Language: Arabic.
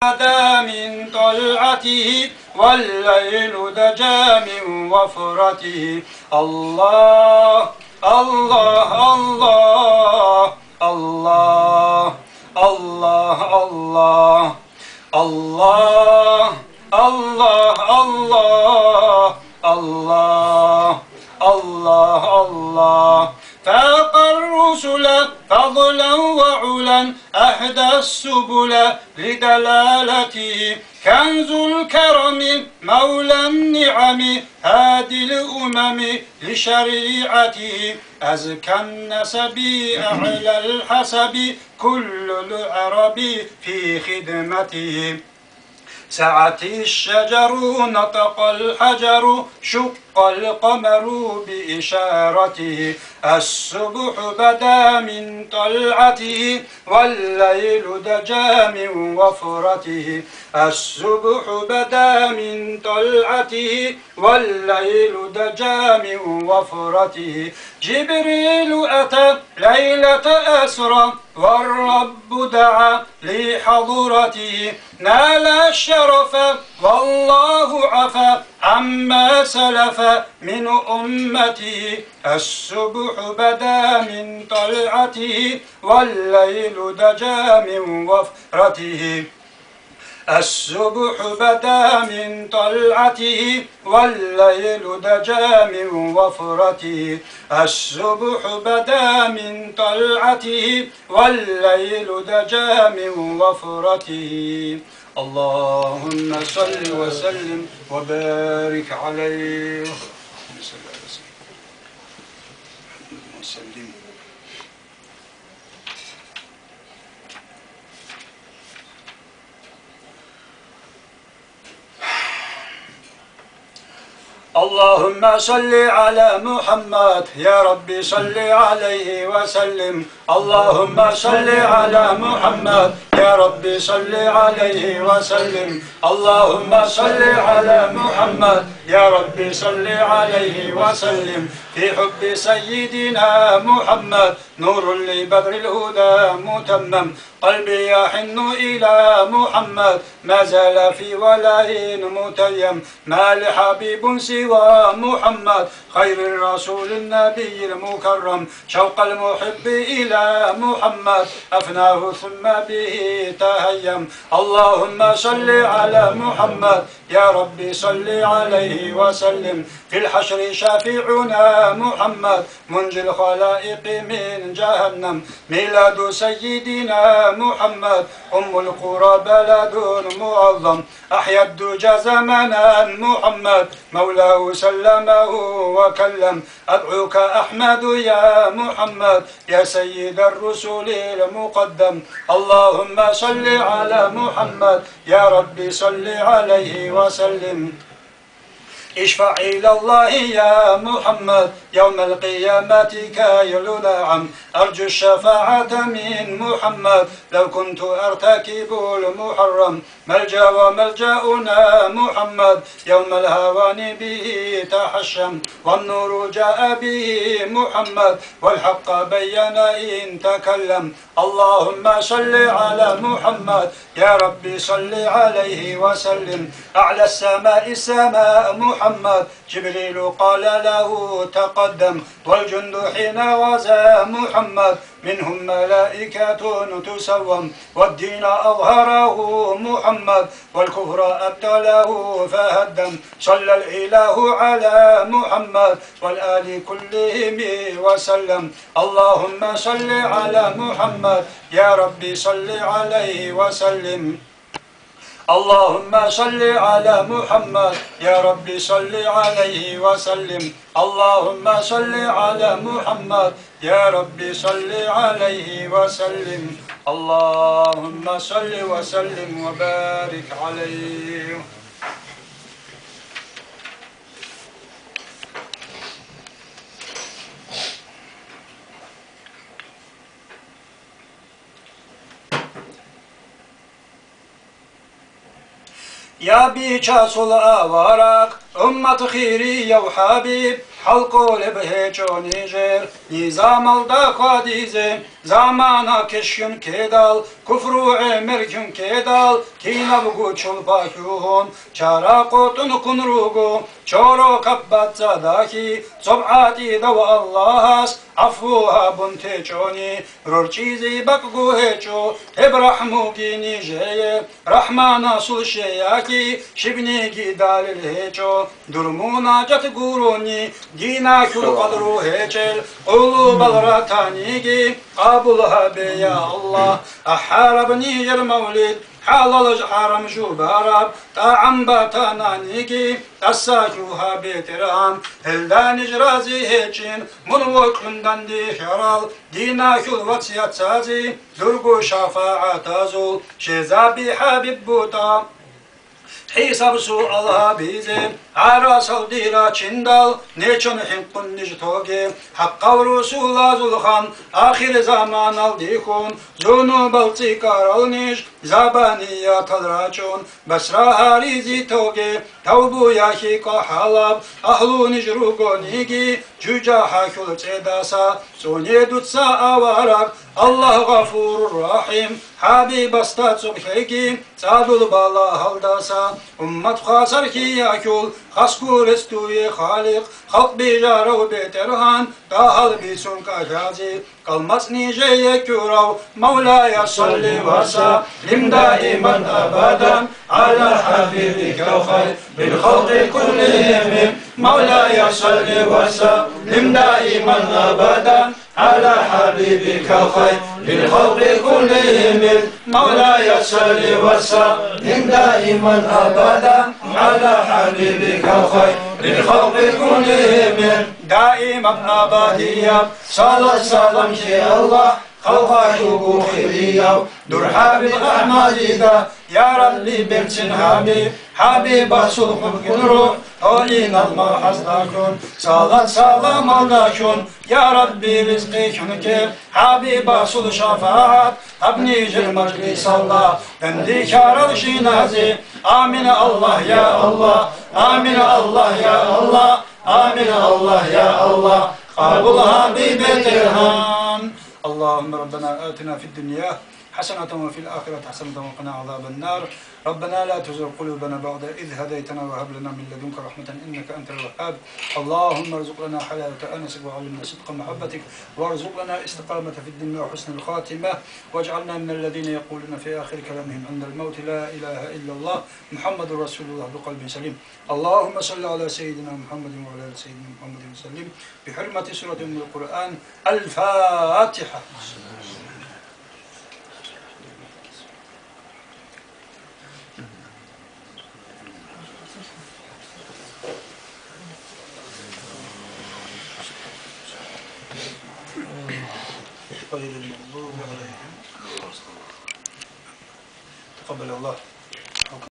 بدا من طلعته والليل دجى من وفرته. الله الله الله الله الله الله الله الله الله الله الله فاق الرسل فضلا وعلا أهدى السبل لدلالته. كنز الكرم مولى النعم هادي الأمم لشريعته. أزكى النسب أعلى الحسب كل العرب في خدمته. سعت الشجر نطق الحجر شق القمر بإشارته. الصبح بدا من طلعته والليل دجى من وفرته. الصبح بدا من طلعته والليل دجى من وفرته. جبريل أتى ليلة أسرى والرب دعا لحضرته. نال الشرف والله عفا عما سلف من أمته. الصبح بدا من طلعته والليل دجى من وفرته. الصبح بدا من طلعته والليل دجى من وفرته. الصبح بدا من طلعته والليل دجى من وفرته. اللهم صل وسلم وبارك عليه. اللهم صل على محمد يا ربي صل عليه وسلم. اللهم صل على محمد يا ربي صل عليه وسلم. اللهم صل على محمد يا ربي صل عليه وسلم. في حب سيدنا محمد نور لبدر الهدى متمم. قلبي يحن إلى محمد ما زال في ولاء متيم. ما لحبيب سوى محمد خير الرسول النبي المكرم. شوق المحب إلى محمد أفناه ثم به تهيم. اللهم صل على محمد يا ربي صل عليه وسلم. في الحشر شافعنا محمد منجي الخلائق من جهنم. ميلاد سيدنا محمد أم القرى بلد معظم. أحيا الدجى زمنا محمد مولاه سلمه وكلم. أدعوك أحمد يا محمد يا سيد الرسل المقدم. اللهم صل على محمد يا ربي صل عليه وسلم. اشفع إلى الله يا محمد يوم القيامة كي نعم. أرجو الشفاعة من محمد لو كنت أرتكب المحرم. ملجأ وملجأنا محمد يوم الهوان به تحشم. والنور جاء به محمد والحق بين إن تكلم. اللهم صل على محمد يا ربي صل عليه وسلم. أعلى السماء السماء محمد جبريل قال له تقدم. والجند حين غزا محمد منهم ملائكة تسوم. والدين أظهره محمد والكفر أبطله فهدم. صلى الإله على محمد والآل كلهم وسلم. اللهم صل على محمد يا ربي صل عليه وسلم. اللهم صل على محمد يا ربي صل عليه وسلم. اللهم صل على محمد يا ربي صل عليه وسلم. اللهم صل وسلم وبارك عليه. يا بيشاصل أوارق أمة خيري يا وحبيب حلقو لبهجوني جير نظام الدخاديزي zamana keşkün kedal, kufru emerkün kedal, kinavugu çulpakun, çara kotun kunrugu, çoro kabbatzadaki, sob'ati dawa Allahas, affuha bunte çoni, rurçizi bakgu heço, ebrahmu gini jeye, rahmana sul şeyaki, şibni gidalil heço, durmuna cat guruni, dina kul kadru heçel, ulu balratani gi, abulha be ya Allah, aharabni yer mevlid, حلال حرام شو بارب طعم باتنانيكي تساكوها بيتران هلدان جرازي هيجين من وكندان دي خرال دينا كل واتسيات سازي زرقو شفاعة زول شزابي حبيب بوتا حساب سوء الله بيزم عراسل ديرا چندال نيچون حنقن نجتوغي حق ورسول زلخان آخر زمان الديخون زونو بلتيكار النج زبانية تدراچون بسرا هاريزي توغي توبو يحيقا حلب أهلو نجروغو نيجي جوجا حاكل تداسا سوني دوتسا أوارك الله غفور رحيم حبيب استات سبحيكي سادل بالا هلداسا أمت خاسر كي يأكل خسكور استوي خالق خلق بجارو بترهان تاهل بيسون كاجازي قلمس نيجي كراو مولاي صلي وسلم دائما أبدا على حبيبك الخير بالخلق كلهم مولاي صلي وسلم دائما أبدا على حبيبك الخير بالخلق كلهم مولاي صل وسلم دائما أبدا على حبيبك الخير بالخلق كلهم دائما أبديا صلى سلام يا الله خلقا شوقو خيريا دور حبيب أحمديدا يا ربي بمتن حبيب صلح كنرو أولينا الله حزناكم صلاة سلام عليكم يا ربي رزقي كنك حبيب صلح شفاعة أبني جل مجلس الله بندي كارل شينازي آمين الله يا الله آمين الله يا الله آمين الله يا الله قبلها ببترهان اللهم ربنا آتنا في الدنيا حسنة وفي الآخرة حسنة وقنا عذاب النار ربنا لا تزغ قلوبنا بعد إذ هديتنا وهب لنا من لدنك رحمة إنك أنت الوهاب اللهم ارزق لنا حلاوة أنسك وعلمنا صدق محبتك وارزق لنا استقامة في الدنيا وحسن الخاتمة واجعلنا من الذين يقولون في آخر كلامهم عند الموت لا إله إلا الله محمد رسول الله بقلب سليم اللهم صل على سيدنا محمد وعلى آل سيدنا محمد وسلم بحرمة سورة من القرآن الفاتحة غير المغضوب عليهم تقبل الله